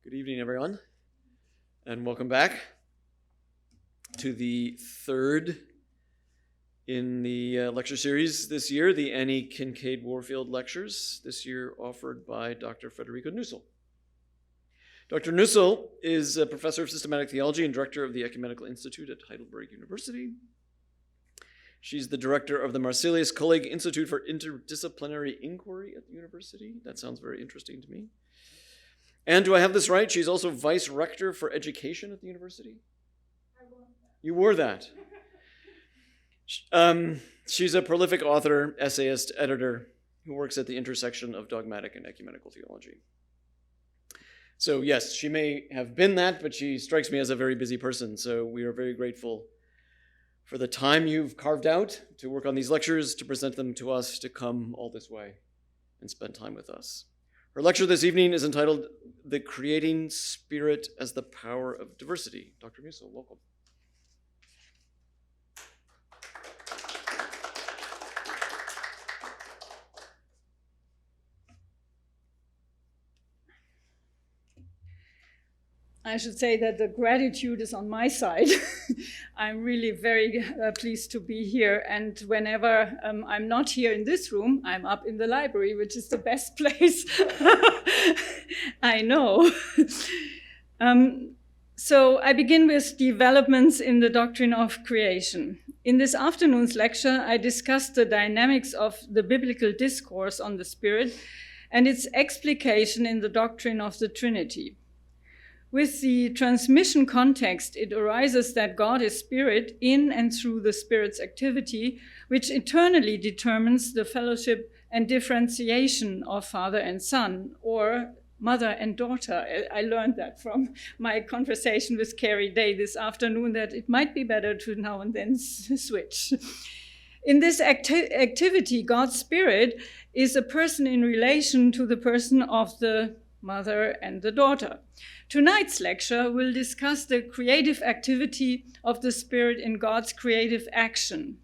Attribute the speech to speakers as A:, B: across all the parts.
A: Good evening, everyone, and welcome back to the third in the lecture series this year, the Annie Kincaid Warfield Lectures, this year offered by Dr. Federico Nussel. Dr. Nussel is a professor of systematic theology and director of the Ecumenical Institute at Heidelberg University. She's the director of the Marsilius Kolleg Institute for Interdisciplinary Inquiry at the university. That sounds very interesting to me. And do I have this right? She's also vice rector for education at the university? I wore that. You wore that. She's a prolific author, essayist, editor who works at the intersection of dogmatic and ecumenical theology. So yes, she may have been that, but she strikes me as a very busy person. So we are very grateful for the time you've carved out to work on these lectures, to present them to us, to come all this way and spend time with us. Her lecture this evening is entitled The Creating Spirit as the Power of Diversity. Dr. Nussel, welcome.
B: I should say that the gratitude is on my side. I'm really very pleased to be here. And whenever I'm not here in this room, I'm up in the library, which is the best place I know. So I begin with developments in the doctrine of creation. In this afternoon's lecture, I discussed the dynamics of the biblical discourse on the Spirit and its explication in the doctrine of the Trinity. With the transmission context, it arises that God is spirit in and through the Spirit's activity, which eternally determines the fellowship and differentiation of Father and Son, or mother and daughter. I learned that from my conversation with Carrie Day this afternoon, that it might be better to now and then switch. In this activity, God's Spirit is a person in relation to the person of the mother and the daughter. Tonight's lecture will discuss the creative activity of the Spirit in God's creative action.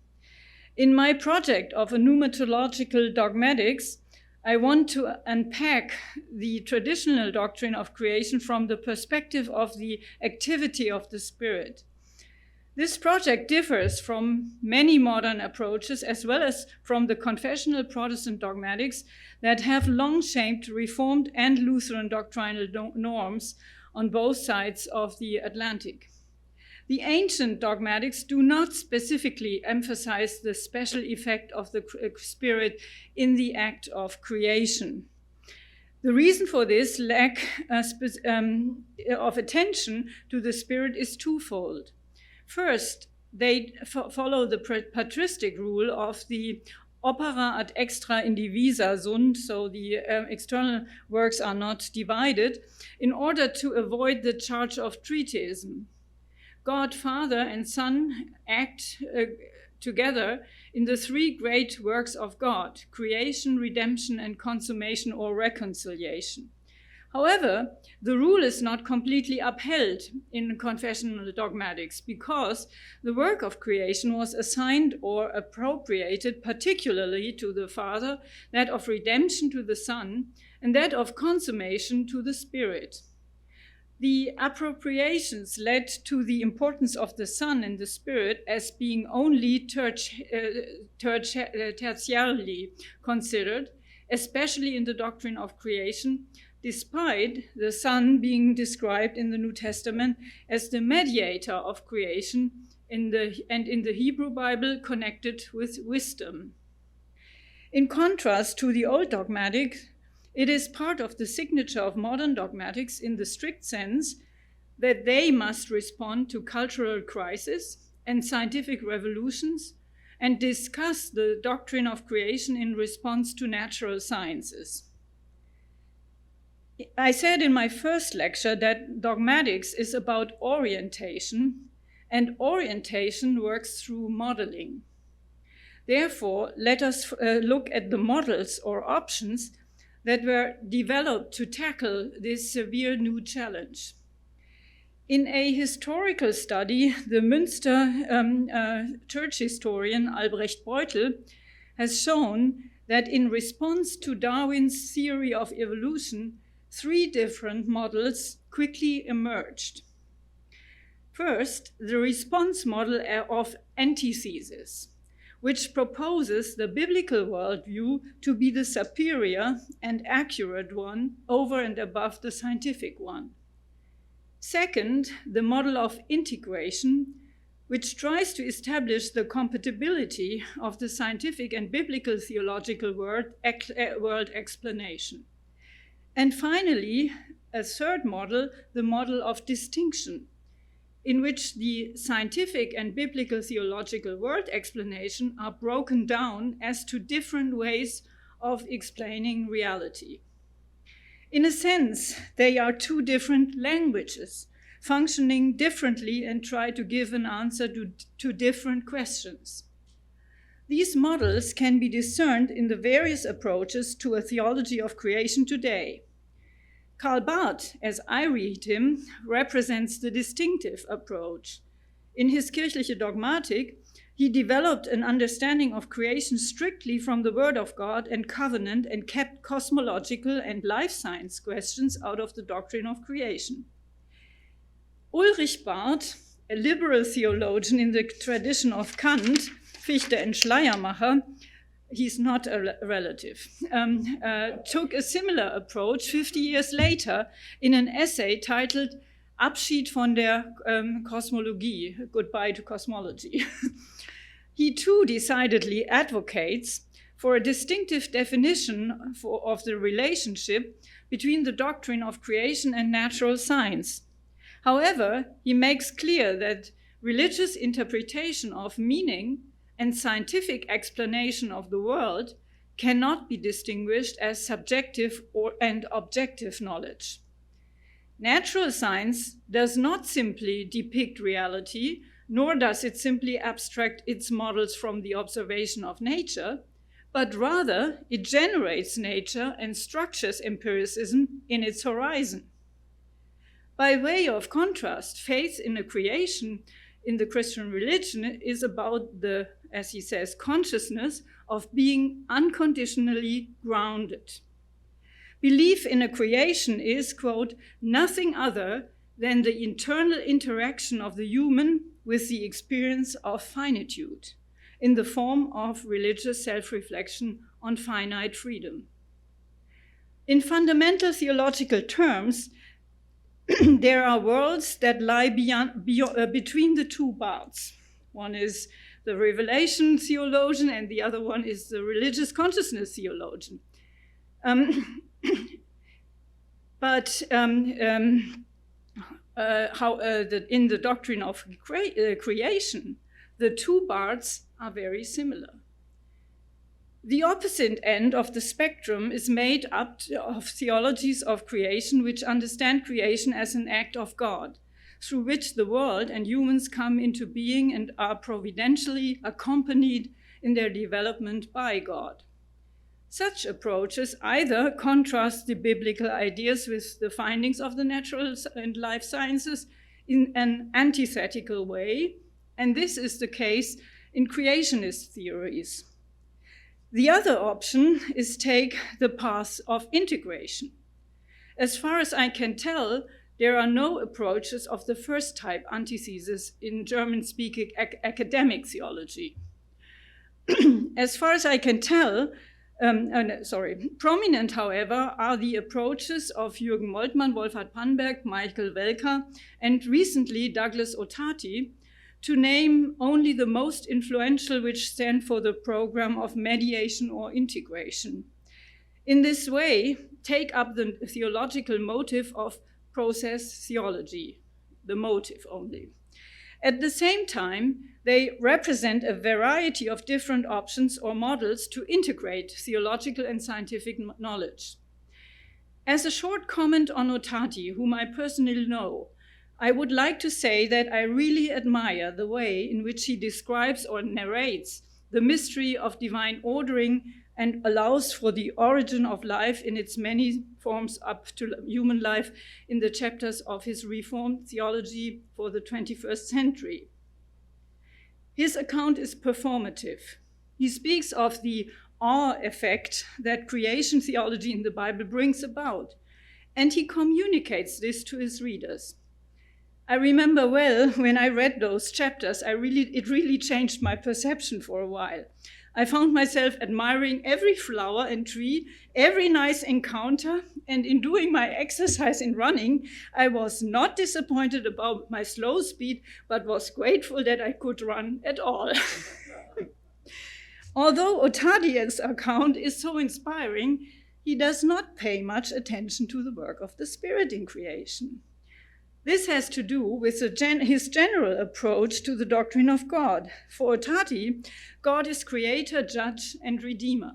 B: In my project of a pneumatological dogmatics, I want to unpack the traditional doctrine of creation from the perspective of the activity of the Spirit. This project differs from many modern approaches, as well as from the confessional Protestant dogmatics that have long shaped Reformed and Lutheran doctrinal norms on both sides of the Atlantic. The ancient dogmatics do not specifically emphasize the special effect of the Spirit in the act of creation. The reason for this lack of attention to the Spirit is twofold. First, they follow the patristic rule of the opera ad extra indivisa sunt, so the external works are not divided, in order to avoid the charge of treatism. God, Father, and Son act together in the three great works of God: creation, redemption, and consummation or reconciliation. However, the rule is not completely upheld in confessional dogmatics because the work of creation was assigned or appropriated particularly to the Father, that of redemption to the Son, and that of consummation to the Spirit. The appropriations led to the importance of the Son and the Spirit as being only tertiarily considered, especially in the doctrine of creation, despite the Son being described in the New Testament as the mediator of creation and in the Hebrew Bible connected with wisdom. In contrast to the old dogmatics, it is part of the signature of modern dogmatics in the strict sense that they must respond to cultural crises and scientific revolutions and discuss the doctrine of creation in response to natural sciences. I said in my first lecture that dogmatics is about orientation, and orientation works through modeling. Therefore, let us look at the models or options that were developed to tackle this severe new challenge. In a historical study, the Münster church historian Albrecht Beutel has shown that in response to Darwin's theory of evolution, three different models quickly emerged. First, the response model of antithesis, which proposes the biblical worldview to be the superior and accurate one over and above the scientific one. Second, the model of integration, which tries to establish the compatibility of the scientific and biblical theological world explanation. And finally, a third model, the model of distinction, in which the scientific and biblical theological world explanation are broken down as to different ways of explaining reality. In a sense, they are two different languages, functioning differently and try to give an answer to different questions. These models can be discerned in the various approaches to a theology of creation today. Karl Barth, as I read him, represents the distinctive approach. In his Kirchliche Dogmatik, he developed an understanding of creation strictly from the Word of God and covenant and kept cosmological and life science questions out of the doctrine of creation. Ulrich Barth, a liberal theologian in the tradition of Kant, Fichte and Schleiermacher, he's not a relative, took a similar approach 50 years later in an essay titled Abschied von der Kosmologie, Goodbye to Cosmology. He too decidedly advocates for a distinctive definition of the relationship between the doctrine of creation and natural science. However, he makes clear that religious interpretation of meaning and scientific explanation of the world cannot be distinguished as subjective and objective knowledge. Natural science does not simply depict reality, nor does it simply abstract its models from the observation of nature, but rather it generates nature and structures empiricism in its horizon. By way of contrast, faith in a creation in the Christian religion is about the, as he says, consciousness of being unconditionally grounded. Belief in a creation is, quote, nothing other than the internal interaction of the human with the experience of finitude in the form of religious self-reflection on finite freedom. In fundamental theological terms, there are worlds that lie between the two Barths. One is the revelation theologian and the other one is the religious consciousness theologian. In the doctrine of creation, the two Barths are very similar. The opposite end of the spectrum is made up of theologies of creation which understand creation as an act of God, through which the world and humans come into being and are providentially accompanied in their development by God. Such approaches either contrast the biblical ideas with the findings of the natural and life sciences in an antithetical way, and this is the case in creationist theories. The other option is take the path of integration. As far as I can tell, there are no approaches of the first type antithesis in German-speaking academic theology. As far as I can tell, prominent, however, are the approaches of Jürgen Moltmann, Wolfhard Pannberg, Michael Welker, and recently Douglas Otati, to name only the most influential, which stand for the program of mediation or integration. In this way, take up the theological motive of process theology, the motive only. At the same time, they represent a variety of different options or models to integrate theological and scientific knowledge. As a short comment on Otati, whom I personally know, I would like to say that I really admire the way in which he describes or narrates the mystery of divine ordering and allows for the origin of life in its many forms up to human life in the chapters of his Reformed Theology for the 21st century. His account is performative. He speaks of the awe effect that creation theology in the Bible brings about, and he communicates this to his readers. I remember well when I read those chapters, it really changed my perception for a while. I found myself admiring every flower and tree, every nice encounter, and in doing my exercise in running, I was not disappointed about my slow speed, but was grateful that I could run at all. Although Otadi's account is so inspiring, he does not pay much attention to the work of the Spirit in creation. This has to do with his general approach to the doctrine of God. For Otadi, God is creator, judge, and redeemer.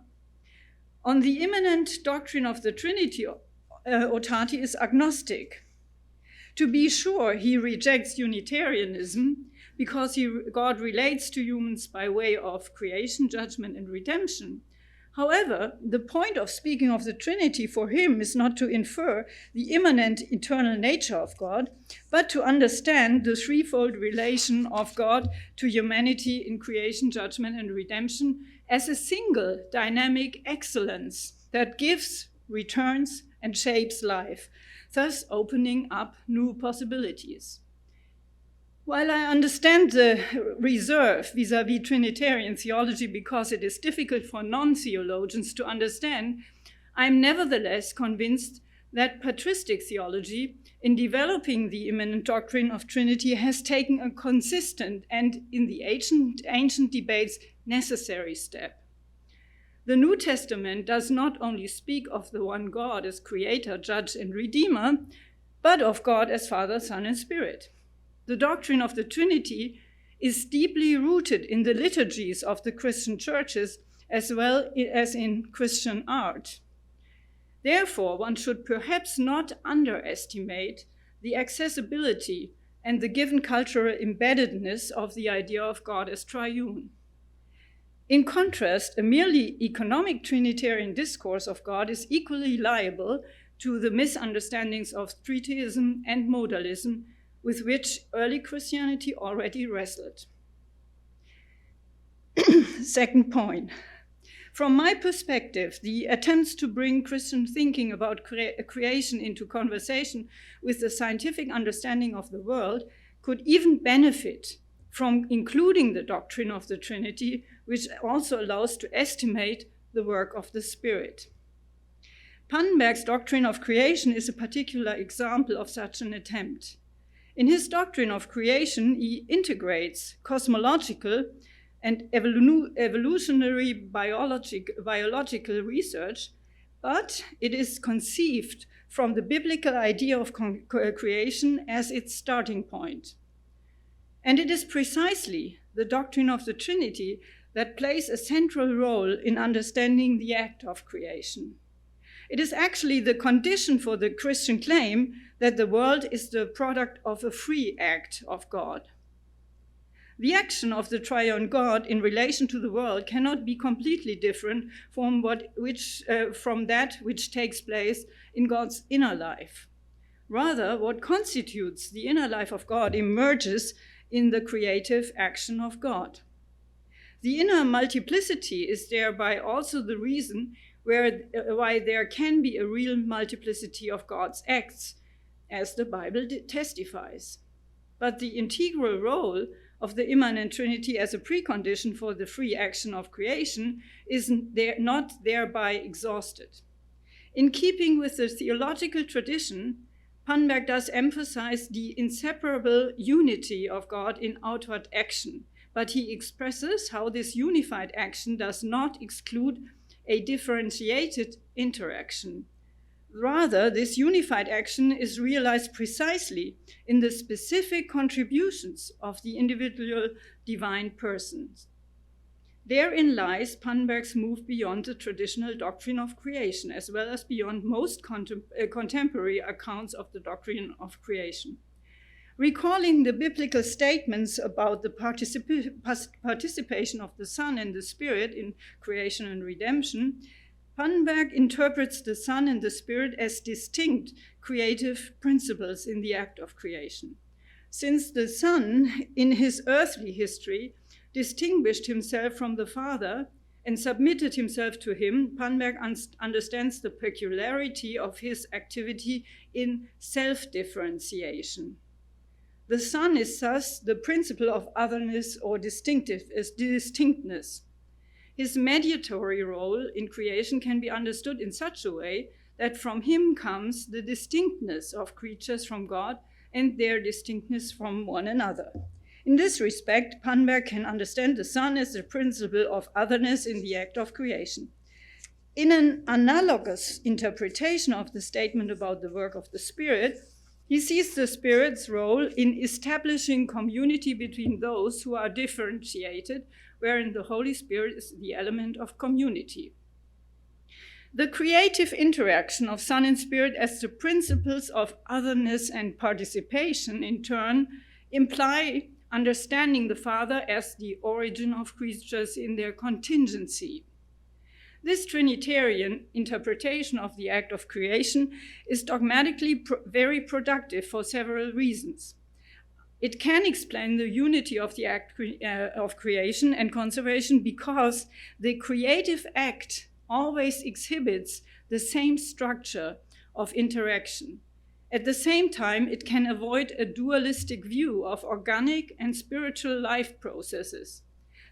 B: On the immanent doctrine of the Trinity, Otadi is agnostic. To be sure, he rejects Unitarianism because God relates to humans by way of creation, judgment, and redemption. However, the point of speaking of the Trinity for him is not to infer the immanent eternal nature of God, but to understand the threefold relation of God to humanity in creation, judgment, and redemption as a single dynamic excellence that gives, returns, and shapes life, thus opening up new possibilities. While I understand the reserve vis-à-vis Trinitarian theology because it is difficult for non-theologians to understand, I am nevertheless convinced that patristic theology, in developing the immanent doctrine of Trinity, has taken a consistent and, in the ancient debates, necessary step. The New Testament does not only speak of the one God as creator, judge, and redeemer, but of God as Father, Son, and Spirit. The doctrine of the Trinity is deeply rooted in the liturgies of the Christian churches as well as in Christian art. Therefore, one should perhaps not underestimate the accessibility and the given cultural embeddedness of the idea of God as triune. In contrast, a merely economic Trinitarian discourse of God is equally liable to the misunderstandings of tritheism and modalism with which early Christianity already wrestled. Second point. From my perspective, the attempts to bring Christian thinking about creation into conversation with the scientific understanding of the world could even benefit from including the doctrine of the Trinity, which also allows to estimate the work of the Spirit. Pannenberg's doctrine of creation is a particular example of such an attempt. In his doctrine of creation, he integrates cosmological and evolutionary biological research, but it is conceived from the biblical idea of creation as its starting point. And it is precisely the doctrine of the Trinity that plays a central role in understanding the act of creation. It is actually the condition for the Christian claim that the world is the product of a free act of God. The action of the triune God in relation to the world cannot be completely different from that which takes place in God's inner life. Rather, what constitutes the inner life of God emerges in the creative action of God. The inner multiplicity is thereby also the reason why there can be a real multiplicity of God's acts, as the Bible testifies. But the integral role of the immanent Trinity as a precondition for the free action of creation is not thereby exhausted. In keeping with the theological tradition, Pannenberg does emphasize the inseparable unity of God in outward action, but he expresses how this unified action does not exclude a differentiated interaction. Rather, this unified action is realized precisely in the specific contributions of the individual divine persons. Therein lies Pannenberg's move beyond the traditional doctrine of creation, as well as beyond most contemporary accounts of the doctrine of creation. Recalling the biblical statements about the participation of the Son and the Spirit in creation and redemption, Pannenberg interprets the Son and the Spirit as distinct creative principles in the act of creation. Since the Son, in his earthly history, distinguished himself from the Father and submitted himself to him, Pannberg understands the peculiarity of his activity in self-differentiation. The Son is thus the principle of otherness or distinctness. His mediatory role in creation can be understood in such a way that from him comes the distinctness of creatures from God and their distinctness from one another. In this respect, Pannberg can understand the Son as the principle of otherness in the act of creation. In an analogous interpretation of the statement about the work of the Spirit, he sees the Spirit's role in establishing community between those who are differentiated, wherein the Holy Spirit is the element of community. The creative interaction of Son and Spirit as the principles of otherness and participation, in turn, imply understanding the Father as the origin of creatures in their contingency. This Trinitarian interpretation of the act of creation is dogmatically very productive for several reasons. It can explain the unity of the act of creation and conservation because the creative act always exhibits the same structure of interaction. At the same time, it can avoid a dualistic view of organic and spiritual life processes.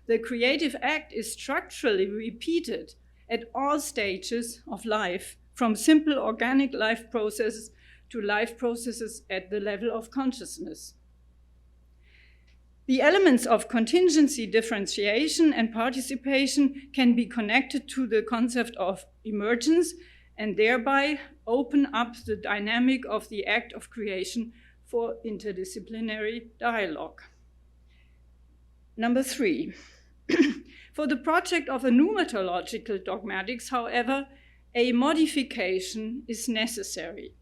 B: The creative act is structurally repeated at all stages of life, from simple organic life processes to life processes at the level of consciousness. The elements of contingency, differentiation, and participation can be connected to the concept of emergence and thereby open up the dynamic of the act of creation for interdisciplinary dialogue. Number 3. For the project of a pneumatological dogmatics, however, a modification is necessary.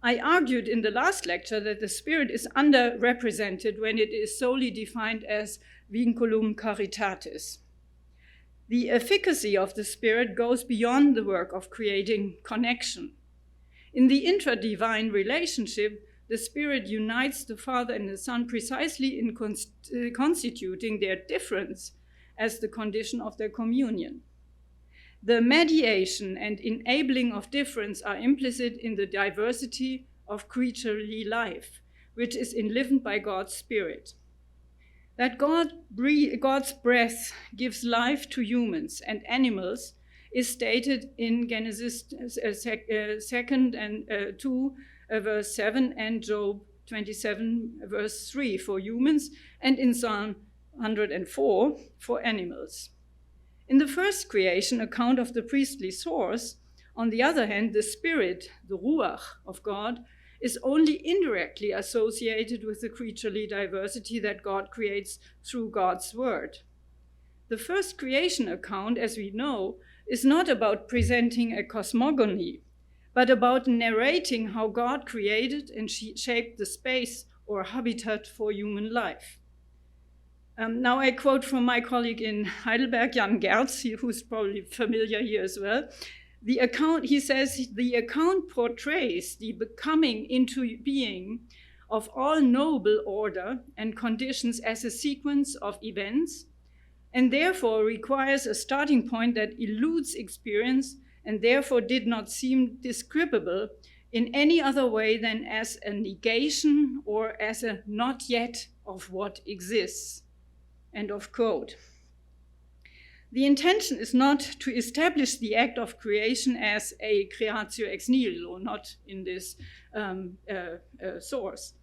B: I argued in the last lecture that the Spirit is underrepresented when it is solely defined as vinculum caritatis. The efficacy of the Spirit goes beyond the work of creating connection. In the intra-divine relationship, the Spirit unites the Father and the Son precisely in constituting their difference as the condition of their communion. The mediation and enabling of difference are implicit in the diversity of creaturely life, which is enlivened by God's Spirit. That God's breath gives life to humans and animals is stated in Genesis 2, verse 7, and Job 27, verse 3 for humans, and in Psalm 104 for animals. In the first creation account of the priestly source, on the other hand, the Spirit, the Ruach of God, is only indirectly associated with the creaturely diversity that God creates through God's word. The first creation account, as we know, is not about presenting a cosmogony, but about narrating how God created and shaped the space or habitat for human life. Now I quote from my colleague in Heidelberg, Jan Gerz, who's probably familiar here as well. He says, the account portrays the becoming into being of all noble order and conditions as a sequence of events, and therefore requires a starting point that eludes experience and therefore did not seem describable in any other way than as a negation or as a not yet of what exists. End of quote. The intention is not to establish the act of creation as a creatio ex nihilo, not in this source.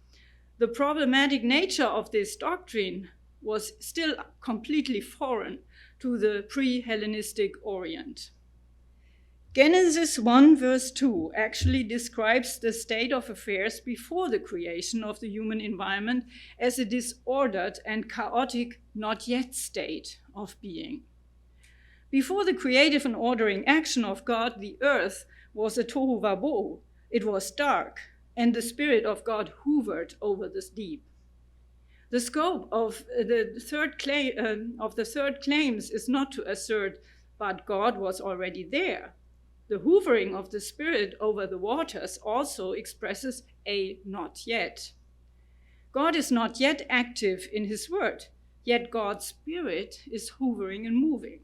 B: The problematic nature of this doctrine was still completely foreign to the pre-Hellenistic Orient. Genesis 1 verse 2 actually describes the state of affairs before the creation of the human environment as a disordered and chaotic not yet state of being. Before the creative and ordering action of God, the earth was a tohu vabohu. It was dark, and the Spirit of God hovered over the deep. The scope of the third claims is not to assert, but God was already there. The hovering of the Spirit over the waters also expresses a not yet. God is not yet active in his word, yet God's Spirit is hovering and moving.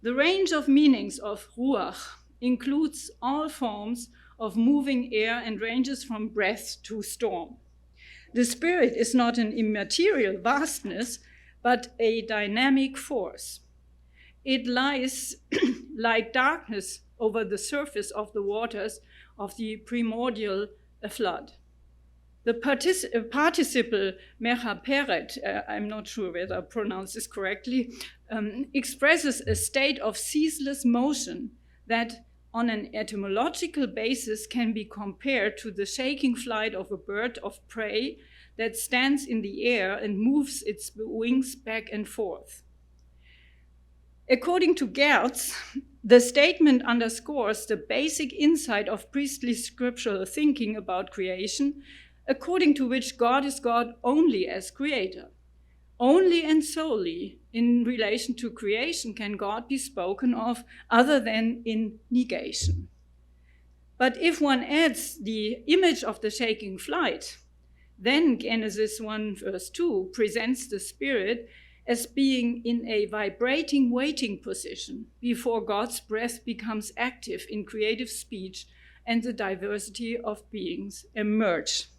B: The range of meanings of ruach includes all forms of moving air and ranges from breath to storm. The spirit is not an immaterial vastness, but a dynamic force. It lies like darkness over the surface of the waters of the primordial flood. The participle mechaperet, I'm not sure whether I pronounce this correctly, expresses a state of ceaseless motion that on an etymological basis can be compared to the shaking flight of a bird of prey that stands in the air and moves its wings back and forth. According to Gertz, the statement underscores the basic insight of priestly scriptural thinking about creation, according to which God is God only as creator. Only and solely in relation to creation can God be spoken of other than in negation. But if one adds the image of the shaking flight, then Genesis 1 verse 2 presents the spirit as being in a vibrating waiting position before God's breath becomes active in creative speech and the diversity of beings emerge.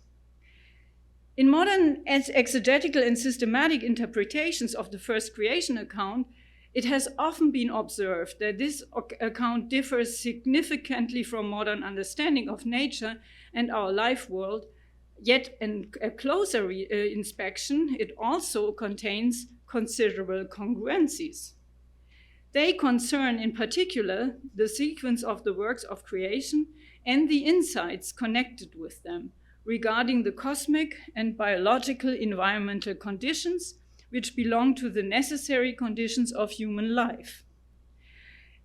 B: In modern exegetical and systematic interpretations of the first creation account, it has often been observed that this account differs significantly from modern understanding of nature and our life world, yet in a closer inspection, it also contains considerable congruencies. They concern in particular the sequence of the works of creation and the insights connected with them regarding the cosmic and biological environmental conditions which belong to the necessary conditions of human life.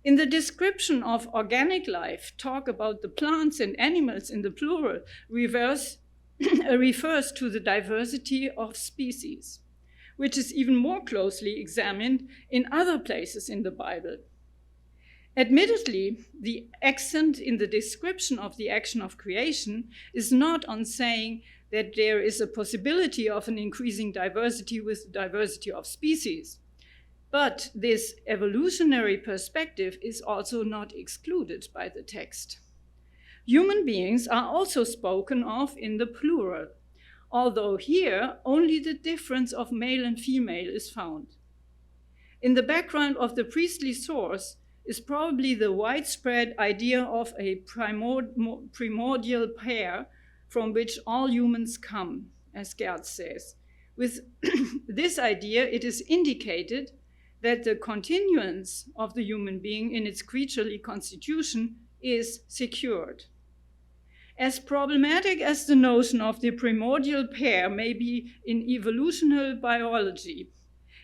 B: In the description of organic life, talk about the plants and animals in the plural refers to the diversity of species, which is even more closely examined in other places in the Bible. Admittedly, the accent in the description of the action of creation is not on saying that there is a possibility of an increasing diversity with diversity of species, but this evolutionary perspective is also not excluded by the text. Human beings are also spoken of in the plural, although here only the difference of male and female is found. In the background of the priestly source is probably the widespread idea of a primordial pair from which all humans come, as Gertz says. With this idea, it is indicated that the continuance of the human being in its creaturely constitution is secured. As problematic as the notion of the primordial pair may be in evolutionary biology,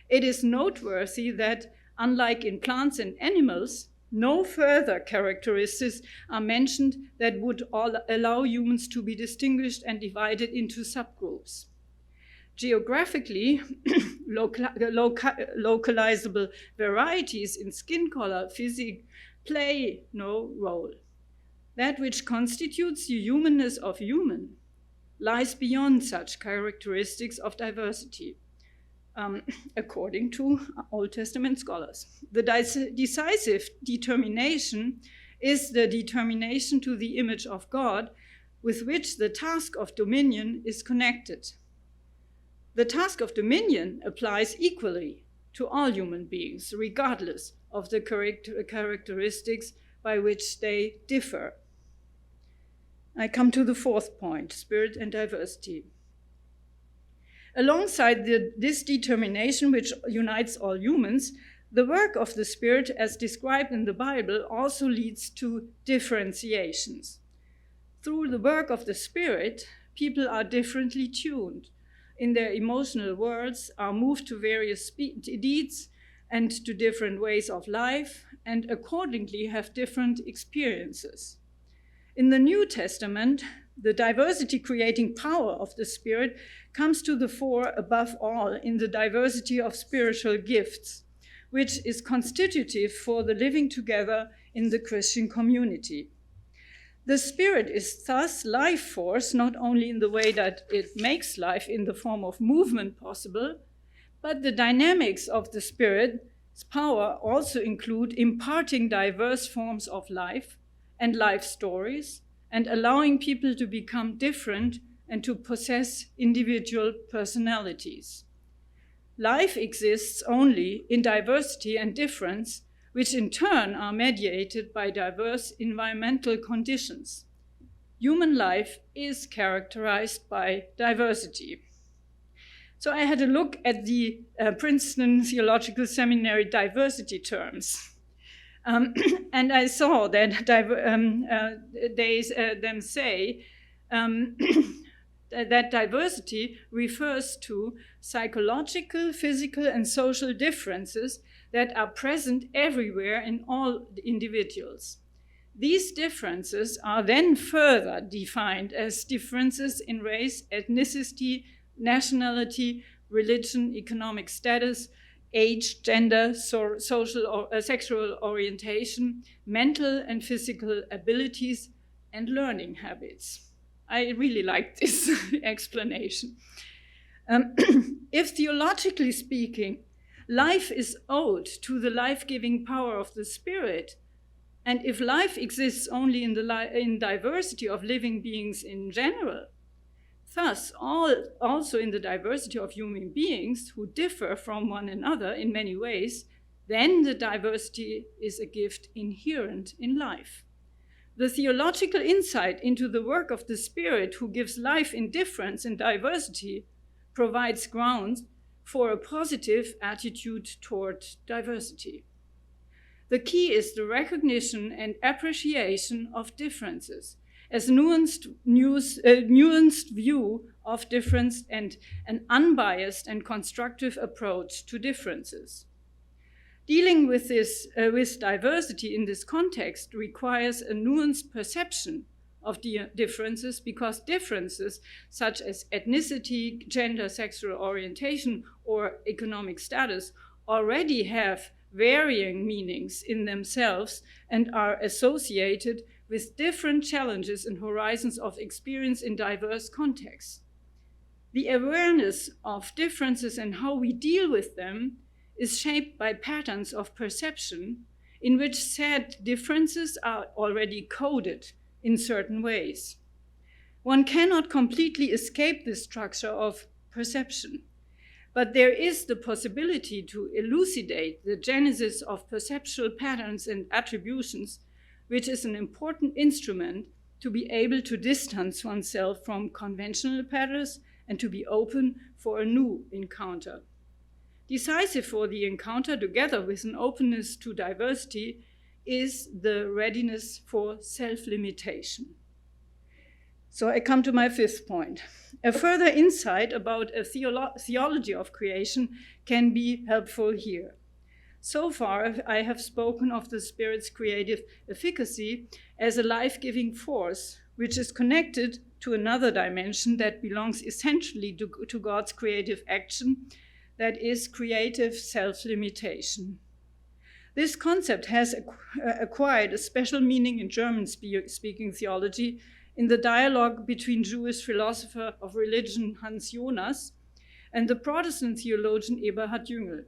B: it is noteworthy that, unlike in plants and animals, no further characteristics are mentioned that would allow humans to be distinguished and divided into subgroups. Geographically, localizable varieties in skin color, physique play no role. That which constitutes the humanness of human lies beyond such characteristics of diversity, according to Old Testament scholars. The decisive determination is the determination to the image of God with which the task of dominion is connected. The task of dominion applies equally to all human beings, regardless of the characteristics by which they differ. I come to the fourth point, spirit and diversity. Alongside this determination which unites all humans, the work of the Spirit, as described in the Bible, also leads to differentiations. Through the work of the Spirit, people are differently tuned in their emotional worlds, are moved to various deeds and to different ways of life, and accordingly have different experiences. In the New Testament, the diversity-creating power of the Spirit comes to the fore above all in the diversity of spiritual gifts, which is constitutive for the living together in the Christian community. The Spirit is thus life force, not only in the way that it makes life in the form of movement possible, but the dynamics of the Spirit power also include imparting diverse forms of life and life stories and allowing people to become different and to possess individual personalities. Life exists only in diversity and difference, which in turn are mediated by diverse environmental conditions. Human life is characterized by diversity. So I had a look at the Princeton Theological Seminary diversity terms. And I saw that them say that diversity refers to psychological, physical, and social differences that are present everywhere in all individuals. These differences are then further defined as differences in race, ethnicity, nationality, religion, economic status, age, gender, social or sexual orientation, mental and physical abilities, and learning habits. I really like this explanation. If theologically speaking, life is owed to the life-giving power of the Spirit, and if life exists only in diversity of living beings in general, thus also in the diversity of human beings who differ from one another in many ways, then the diversity is a gift inherent in life. The theological insight into the work of the Spirit who gives life in difference and diversity provides grounds for a positive attitude toward diversity. The key is the recognition and appreciation of differences as nuanced view of difference and an unbiased and constructive approach to differences. Dealing with diversity in this context requires a nuanced perception of differences, because differences such as ethnicity, gender, sexual orientation, or economic status already have varying meanings in themselves and are associated with different challenges and horizons of experience in diverse contexts. The awareness of differences and how we deal with them is shaped by patterns of perception in which said differences are already coded in certain ways. One cannot completely escape this structure of perception, but there is the possibility to elucidate the genesis of perceptual patterns and attributions, which is an important instrument to be able to distance oneself from conventional patterns and to be open for a new encounter. Decisive for the encounter, together with an openness to diversity, is the readiness for self-limitation. So I come to my fifth point. A further insight about a theology of creation can be helpful here. So far, I have spoken of the Spirit's creative efficacy as a life-giving force, which is connected to another dimension that belongs essentially to God's creative action, that is creative self-limitation. This concept has acquired a special meaning in German-speaking theology in the dialogue between Jewish philosopher of religion Hans Jonas and the Protestant theologian Eberhard Jüngel.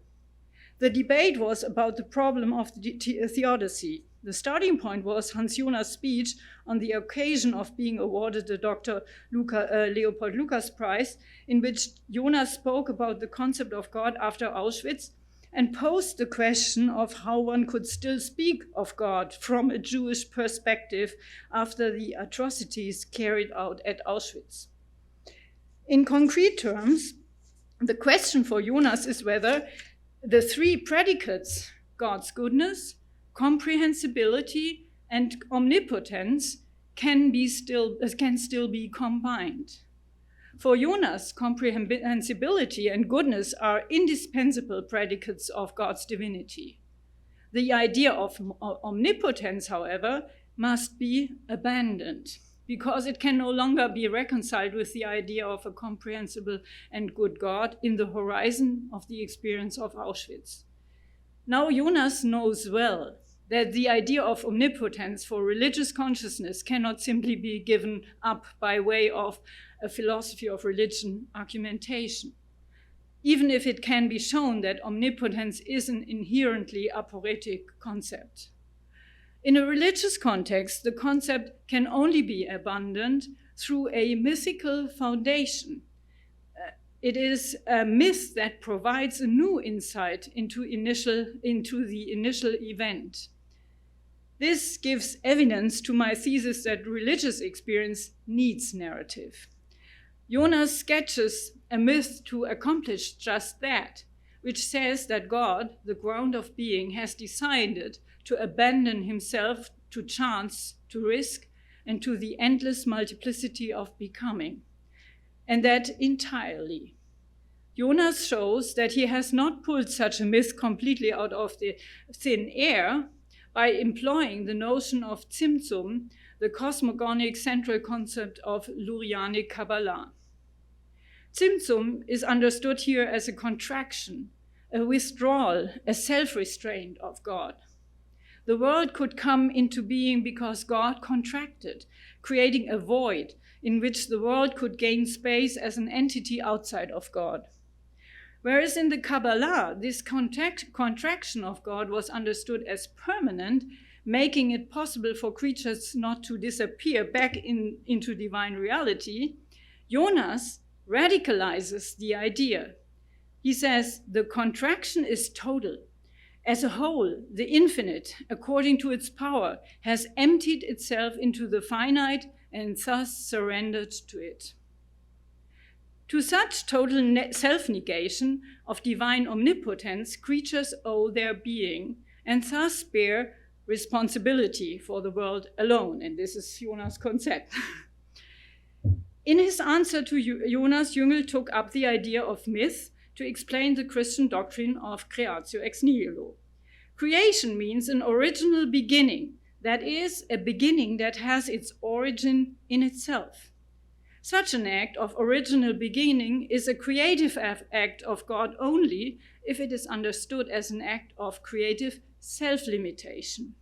B: The debate was about the problem of theodicy. The starting point was Hans Jonas' speech on the occasion of being awarded the Dr. Leopold Lucas Prize, in which Jonas spoke about the concept of God after Auschwitz and posed the question of how one could still speak of God from a Jewish perspective after the atrocities carried out at Auschwitz. In concrete terms, the question for Jonas is whether the three predicates, God's goodness, comprehensibility, and omnipotence, can still be combined. For Jonas, comprehensibility and goodness are indispensable predicates of God's divinity. The idea of omnipotence, however, must be abandoned, because it can no longer be reconciled with the idea of a comprehensible and good God in the horizon of the experience of Auschwitz. Now Jonas knows well that the idea of omnipotence for religious consciousness cannot simply be given up by way of a philosophy of religion argumentation. even if it can be shown that omnipotence is an inherently aporetic concept. In a religious context, the concept can only be abundant through a mythical foundation. It is a myth that provides a new insight into the initial event. This gives evidence to my thesis that religious experience needs narrative. Jonas sketches a myth to accomplish just that, which says that God, the ground of being, has decided to abandon himself to chance, to risk, and to the endless multiplicity of becoming, and that entirely. Jonas shows that he has not pulled such a myth completely out of the thin air by employing the notion of Tzimtzum, the cosmogonic central concept of Lurianic Kabbalah. Tzimtzum is understood here as a contraction, a withdrawal, a self-restraint of God. The world could come into being because God contracted, creating a void in which the world could gain space as an entity outside of God. Whereas in the Kabbalah, this contraction of God was understood as permanent, making it possible for creatures not to disappear back into divine reality, Jonas radicalizes the idea. He says the contraction is total. As a whole, the infinite, according to its power, has emptied itself into the finite and thus surrendered to it. To such total self-negation of divine omnipotence, creatures owe their being and thus bear responsibility for the world alone. And this is Jonas' concept. In his answer to Jonas, Jüngel took up the idea of myth to explain the Christian doctrine of creatio ex nihilo. Creation means an original beginning, that is, a beginning that has its origin in itself. Such an act of original beginning is a creative act of God only if it is understood as an act of creative self-limitation.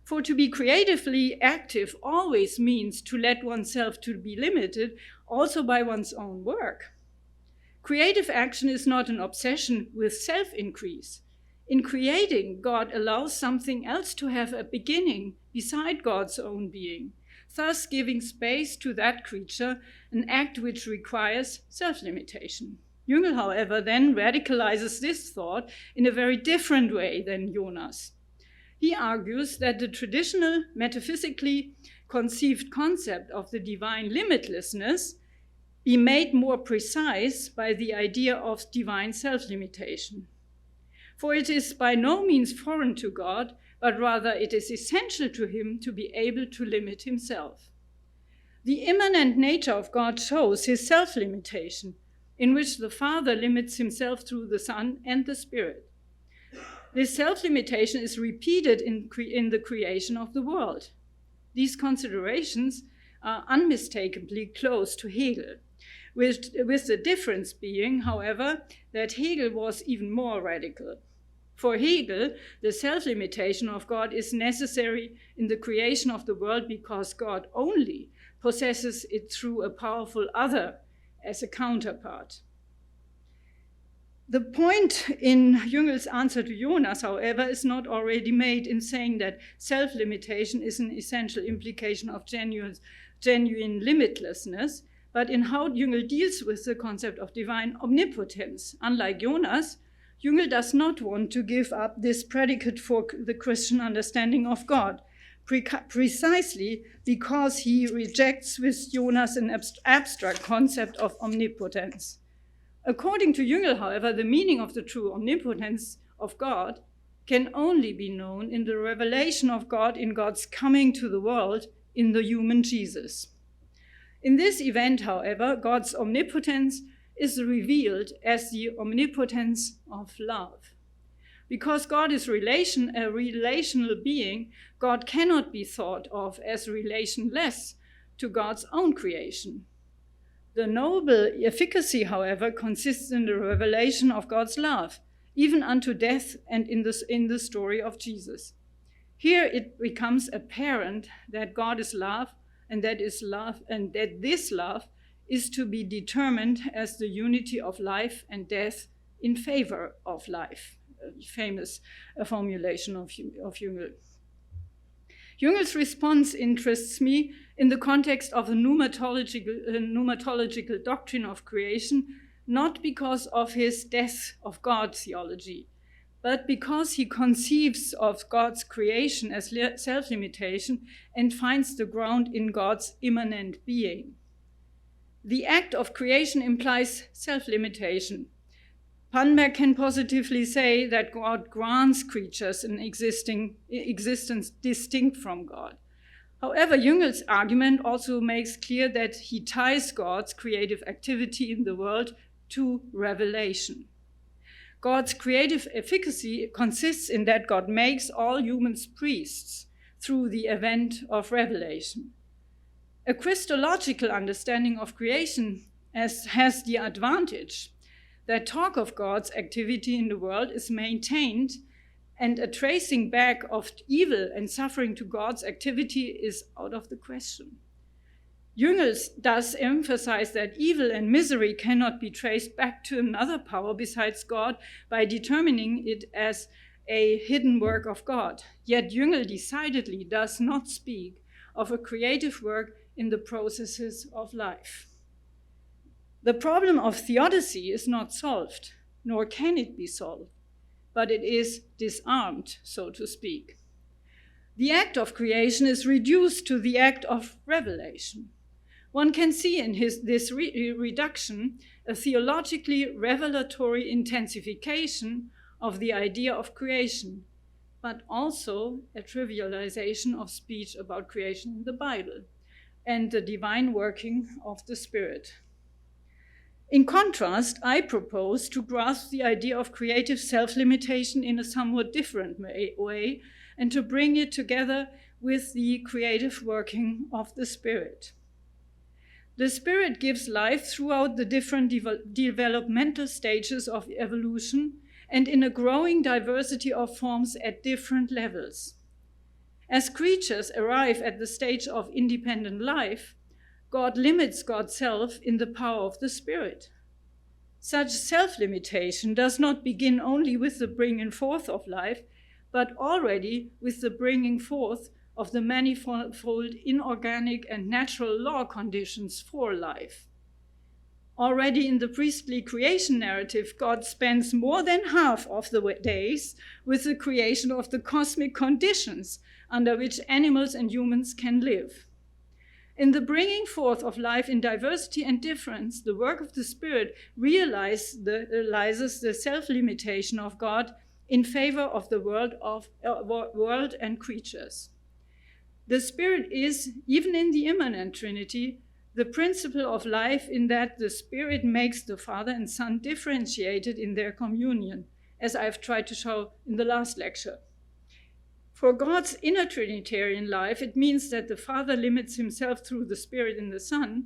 B: For to be creatively active always means to let oneself to be limited also by one's own work. Creative action is not an obsession with self-increase. In creating, God allows something else to have a beginning beside God's own being, thus giving space to that creature, an act which requires self-limitation. Jüngel, however, then radicalizes this thought in a very different way than Jonas. He argues that the traditional metaphysically conceived concept of the divine limitlessness be made more precise by the idea of divine self-limitation. For it is by no means foreign to God, but rather it is essential to him to be able to limit himself. The immanent nature of God shows his self-limitation, in which the Father limits himself through the Son and the Spirit. This self-limitation is repeated in the creation of the world. These considerations are unmistakably close to Hegel, with the difference being, however, that Hegel was even more radical. For Hegel, the self-limitation of God is necessary in the creation of the world because God only possesses it through a powerful other as a counterpart. The point in Jüngel's answer to Jonas, however, is not already made in saying that self-limitation is an essential implication of genuine limitlessness, but in how Jüngel deals with the concept of divine omnipotence. Unlike Jonas, Jüngel does not want to give up this predicate for the Christian understanding of God, precisely because he rejects with Jonas an abstract concept of omnipotence. According to Jüngel, however, the meaning of the true omnipotence of God can only be known in the revelation of God in God's coming to the world in the human Jesus. In this event, however, God's omnipotence is revealed as the omnipotence of love. Because God is a relational being, God cannot be thought of as relationless to God's own creation. The noble efficacy, however, consists in the revelation of God's love, even unto death and in the story of Jesus. Here it becomes apparent that God is love, and that this love is to be determined as the unity of life and death in favor of life, a famous formulation of Jüngel. Jüngel's response interests me in the context of a pneumatological doctrine of creation, not because of his death of God theology, but because he conceives of God's creation as self-limitation and finds the ground in God's immanent being. The act of creation implies self-limitation. Pannberg can positively say that God grants creatures an existence distinct from God. However, Jüngel's argument also makes clear that he ties God's creative activity in the world to revelation. God's creative efficacy consists in that God makes all humans priests through the event of revelation. A Christological understanding of creation has the advantage that talk of God's activity in the world is maintained, and a tracing back of evil and suffering to God's activity is out of the question. Jüngel does emphasize that evil and misery cannot be traced back to another power besides God by determining it as a hidden work of God. Yet Jüngel decidedly does not speak of a creative work in the processes of life. The problem of theodicy is not solved, nor can it be solved, but it is disarmed, so to speak. The act of creation is reduced to the act of revelation. One can see in this reduction a theologically revelatory intensification of the idea of creation, but also a trivialization of speech about creation in the Bible and the divine working of the Spirit. In contrast, I propose to grasp the idea of creative self-limitation in a somewhat different way and to bring it together with the creative working of the Spirit. The Spirit gives life throughout the different developmental stages of evolution and in a growing diversity of forms at different levels. As creatures arrive at the stage of independent life, God limits God's self in the power of the Spirit. Such self-limitation does not begin only with the bringing forth of life, but already with the bringing forth of the manifold inorganic and natural law conditions for life. Already in the priestly creation narrative, God spends more than half of the days with the creation of the cosmic conditions under which animals and humans can live. In the bringing forth of life in diversity and difference, the work of the Spirit realizes the self-limitation of God in favor of the world and creatures. The Spirit is, even in the immanent Trinity, the principle of life in that the Spirit makes the Father and Son differentiated in their communion, as I've tried to show in the last lecture. For God's inner Trinitarian life, it means that the Father limits himself through the Spirit in the Son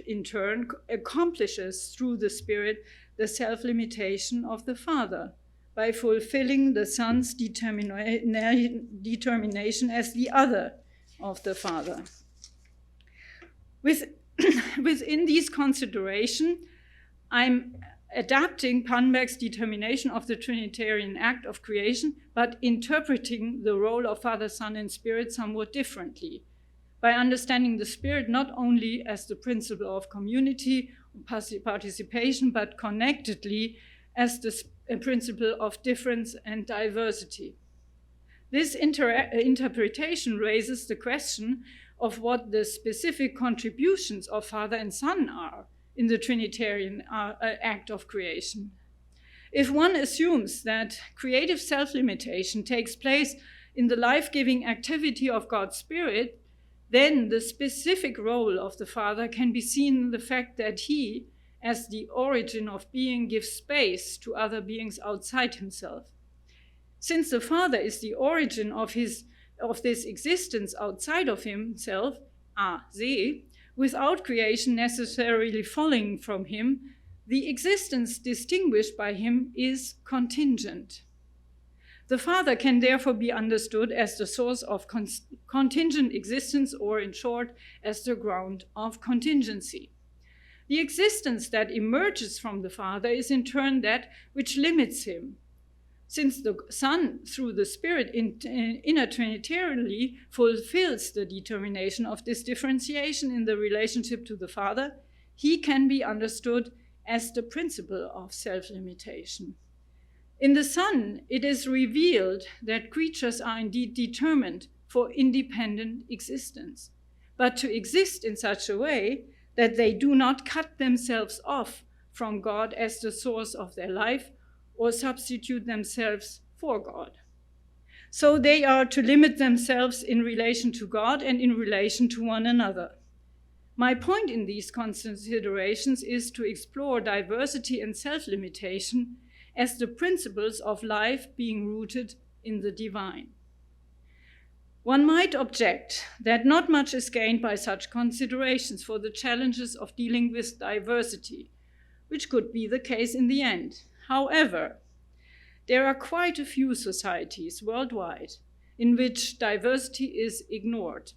B: in turn accomplishes through the Spirit the self-limitation of the Father by fulfilling the Son's determination as the other of the Father. Within these considerations, I'm adapting Pannberg's determination of the Trinitarian act of creation, but interpreting the role of Father, Son, and Spirit somewhat differently, by understanding the Spirit not only as the principle of community, participation, but connectedly as the principle of difference and diversity. This interpretation raises the question of what the specific contributions of Father and Son are in the Trinitarian act of creation. If one assumes that creative self-limitation takes place in the life-giving activity of God's Spirit, then the specific role of the Father can be seen in the fact that he, as the origin of being, gives space to other beings outside himself. Since the Father is the origin of this existence outside of himself, se, without creation necessarily following from him, the existence distinguished by him is contingent. The Father can therefore be understood as the source of contingent existence, or in short, as the ground of contingency. The existence that emerges from the Father is in turn that which limits him. Since the Son, through the Spirit, intertrinitarily fulfills the determination of this differentiation in the relationship to the Father, he can be understood as the principle of self-limitation. In the Son, it is revealed that creatures are indeed determined for independent existence, but to exist in such a way that they do not cut themselves off from God as the source of their life or substitute themselves for God. So they are to limit themselves in relation to God and in relation to one another. My point in these considerations is to explore diversity and self-limitation as the principles of life being rooted in the divine. One might object that not much is gained by such considerations for the challenges of dealing with diversity, which could be the case in the end. However, there are quite a few societies worldwide in which diversity is ignored.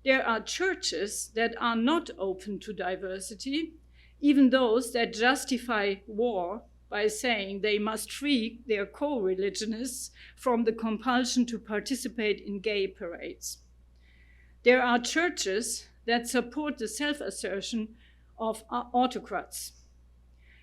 B: There are churches that are not open to diversity, even those that justify war by saying they must free their co-religionists from the compulsion to participate in gay parades. There are churches that support the self-assertion of autocrats.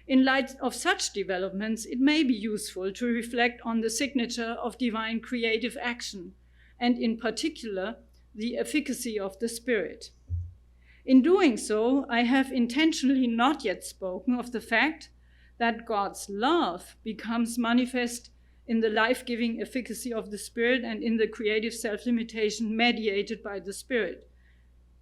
B: In light of such developments, it may be useful to reflect on the signature of divine creative action, and in particular, the efficacy of the Spirit. In doing so, I have intentionally not yet spoken of the fact that God's love becomes manifest in the life-giving efficacy of the Spirit and in the creative self-limitation mediated by the Spirit.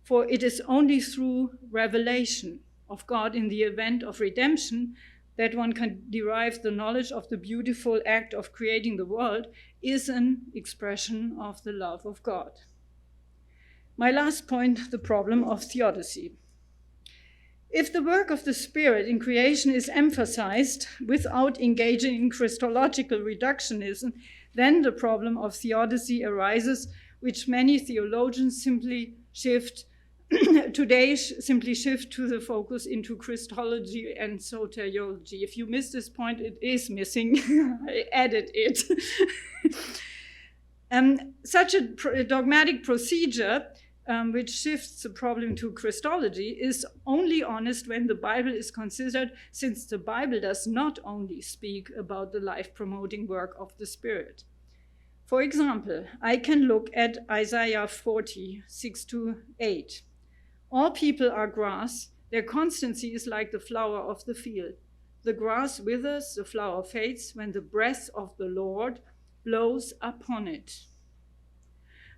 B: For it is only through revelation of God in the event of redemption that one can derive the knowledge of the beautiful act of creating the world is an expression of the love of God. My last point, the problem of theodicy. If the work of the Spirit in creation is emphasized without engaging in Christological reductionism, then the problem of theodicy arises, which many theologians simply shift to the focus into Christology and soteriology. If you miss this point, it is missing. I added it. Such a dogmatic procedure which shifts the problem to Christology, is only honest when the Bible is considered, since the Bible does not only speak about the life-promoting work of the Spirit. For example, I can look at Isaiah 40, 6-8. All people are grass, their constancy is like the flower of the field. The grass withers, the flower fades, when the breath of the Lord blows upon it.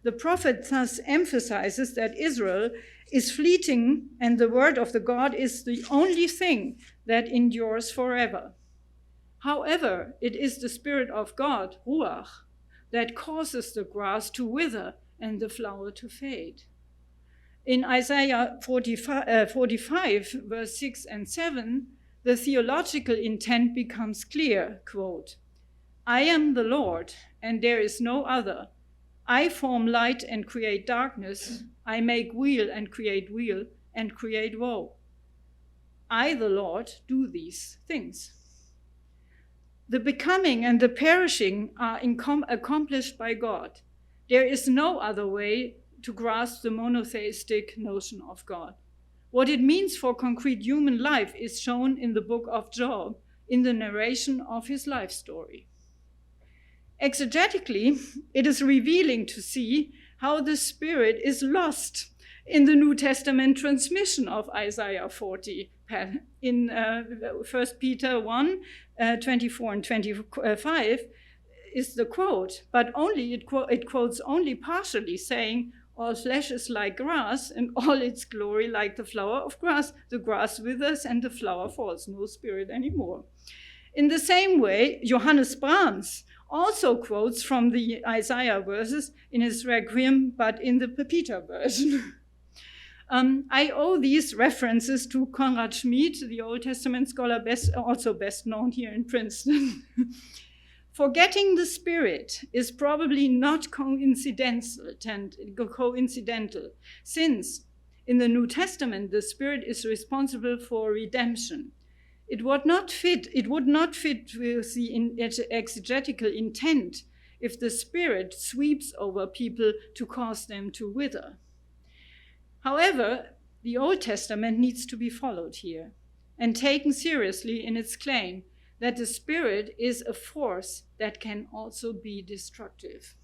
B: The prophet thus emphasizes that Israel is fleeting and the word of the God is the only thing that endures forever. However, it is the Spirit of God, Ruach, that causes the grass to wither and the flower to fade. In Isaiah 45, verse 6 and 7, the theological intent becomes clear, quote, I am the Lord, and there is no other. I form light and create darkness. I make weal and create woe. I, the Lord, do these things. The becoming and the perishing are accomplished by God. There is no other way to grasp the monotheistic notion of God. What it means for concrete human life is shown in the book of Job, in the narration of his life story. Exegetically, it is revealing to see how the Spirit is lost in the New Testament transmission of Isaiah 40. In 1 Peter 1, 24 and 25 is the quote, but only it quotes only partially, saying, all flesh is like grass, and all its glory like the flower of grass. The grass withers and the flower falls, no spirit anymore. In the same way, Johannes Brahms also quotes from the Isaiah verses in his Requiem, but in the Pepita version. I owe these references to Conrad Schmid, the Old Testament scholar, also best known here in Princeton. Forgetting the Spirit is probably not coincidental, since In the New Testament, the Spirit is responsible for redemption. It would not fit with the exegetical intent if the Spirit sweeps over people to cause them to wither. However, the Old Testament needs to be followed here and taken seriously in its claim that the Spirit is a force that can also be destructive.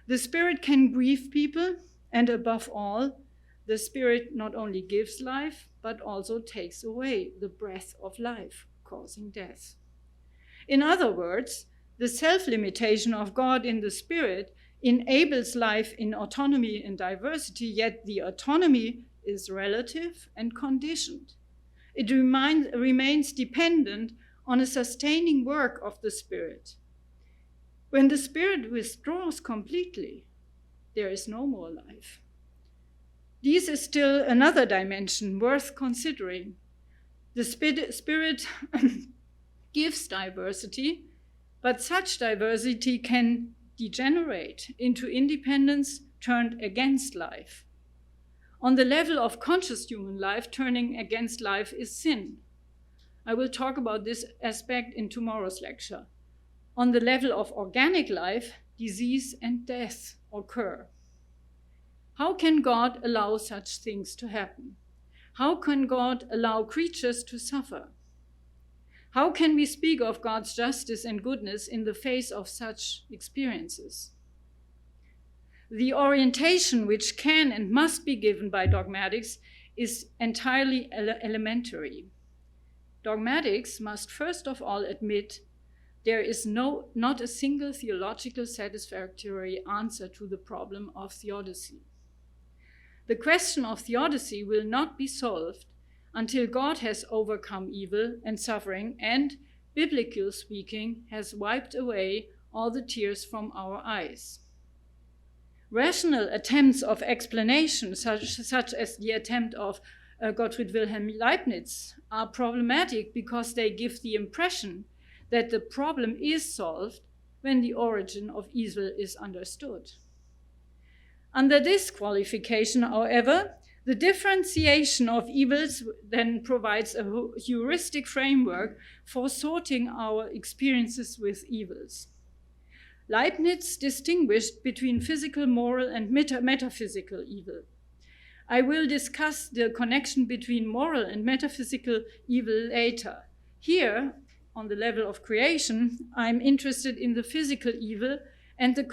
B: The Spirit can grieve people, and above all, the Spirit not only gives life, but also takes away the breath of life, causing death. In other words, the self-limitation of God in the Spirit enables life in autonomy and diversity, yet the autonomy is relative and conditioned. It remains dependent on a sustaining work of the Spirit. When the Spirit withdraws completely, there is no more life. This is still another dimension worth considering. The Spirit gives diversity, but such diversity can degenerate into independence turned against life. On the level of conscious human life, turning against life is sin. I will talk about this aspect in tomorrow's lecture. On the level of organic life, disease and death occur. How can God allow such things to happen? How can God allow creatures to suffer? How can we speak of God's justice and goodness in the face of such experiences? The orientation which can and must be given by dogmatics is entirely elementary. Dogmatics must first of all admit there is not a single theological satisfactory answer to the problem of theodicy. The question of theodicy will not be solved until God has overcome evil and suffering and, biblically speaking, has wiped away all the tears from our eyes. Rational attempts of explanation, such as the attempt of Gottfried Wilhelm Leibniz, are problematic because they give the impression that the problem is solved when the origin of evil is understood. Under this qualification, however, the differentiation of evils then provides a heuristic framework for sorting our experiences with evils. Leibniz distinguished between physical, moral, and metaphysical evil. I will discuss the connection between moral and metaphysical evil later. Here, on the level of creation, I'm interested in the physical evil and the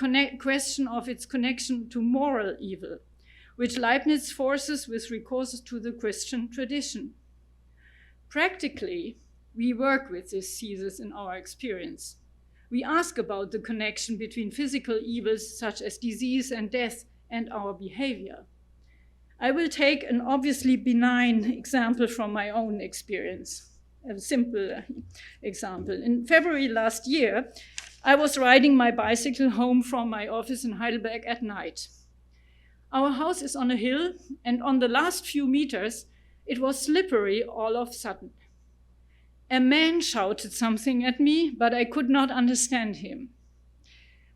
B: question of its connection to moral evil, which Leibniz forces with recourse to the Christian tradition. Practically, we work with this thesis in our experience. We ask about the connection between physical evils such as disease and death and our behavior. I will take an obviously benign example from my own experience, a simple example. In February last year, I was riding my bicycle home from my office in Heidelberg at night. Our house is on a hill, and on the last few meters, it was slippery all of a sudden. A man shouted something at me, but I could not understand him.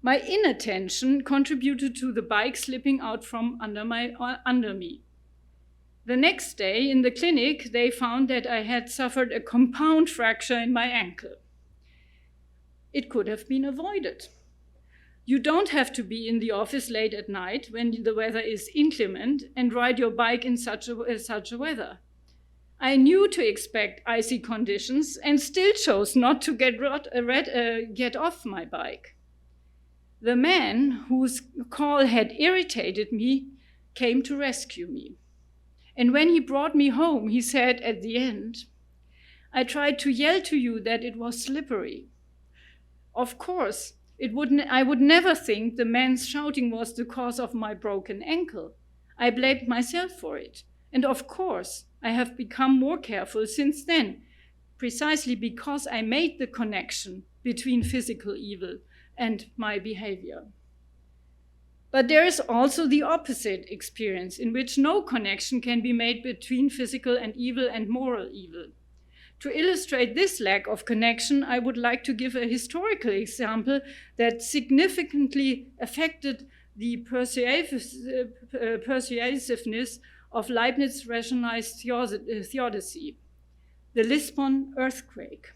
B: My inattention contributed to the bike slipping out from under me. The next day in the clinic, they found that I had suffered a compound fracture in my ankle. It could have been avoided. You don't have to be in the office late at night when the weather is inclement and ride your bike in such a weather. I knew to expect icy conditions and still chose not to get off my bike. The man whose call had irritated me came to rescue me. And when he brought me home, he said at the end, "I tried to yell to you that it was slippery." Of course, I would never think the man's shouting was the cause of my broken ankle. I blamed myself for it. And of course, I have become more careful since then, precisely because I made the connection between physical evil and my behavior. But there is also the opposite experience in which no connection can be made between physical and evil and moral evil. To illustrate this lack of connection, I would like to give a historical example that significantly affected the persuasiveness of Leibniz rationalized theodicy, the Lisbon earthquake.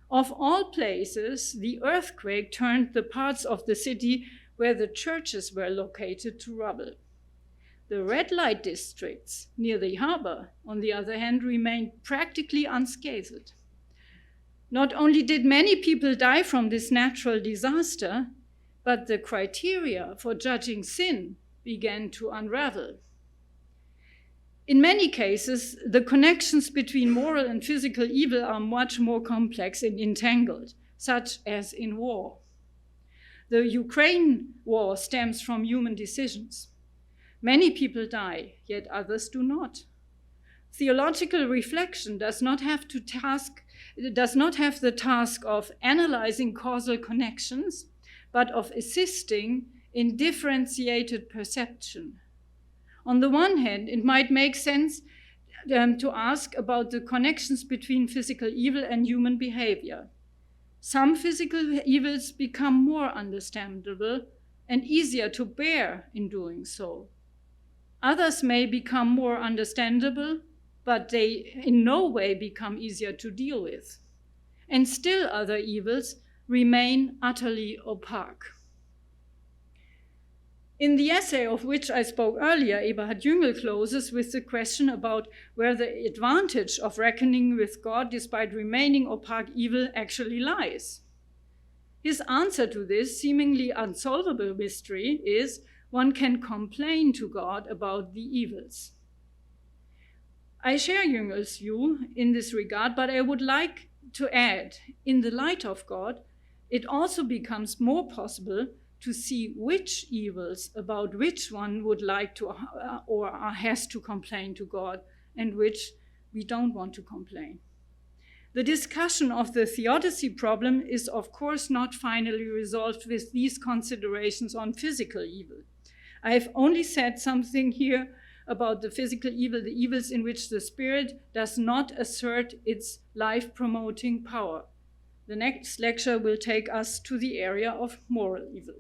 B: Of all places, the earthquake turned the parts of the city where the churches were located to rubble. The red light districts near the harbor, on the other hand, remained practically unscathed. Not only did many people die from this natural disaster, but the criteria for judging sin began to unravel. In many cases, the connections between moral and physical evil are much more complex and entangled, such as in war. The Ukraine war stems from human decisions. Many people die, yet others do not. Theological reflection does not have the task of analyzing causal connections, but of assisting in differentiated perception. On the one hand, it might make sense to ask about the connections between physical evil and human behavior. Some physical evils become more understandable and easier to bear in doing so. Others may become more understandable, but they in no way become easier to deal with. And still other evils remain utterly opaque. In the essay of which I spoke earlier, Eberhard Jüngel closes with the question about where the advantage of reckoning with God despite remaining opaque evil actually lies. His answer to this seemingly unsolvable mystery is one can complain to God about the evils. I share Jüngel's view in this regard, but I would like to add, in the light of God, it also becomes more possible to see which evils about which one would like to or has to complain to God and which we don't want to complain. The discussion of the theodicy problem is of course not finally resolved with these considerations on physical evil. I have only said something here about the physical evil, the evils in which the spirit does not assert its life-promoting power. The next lecture will take us to the area of moral evil.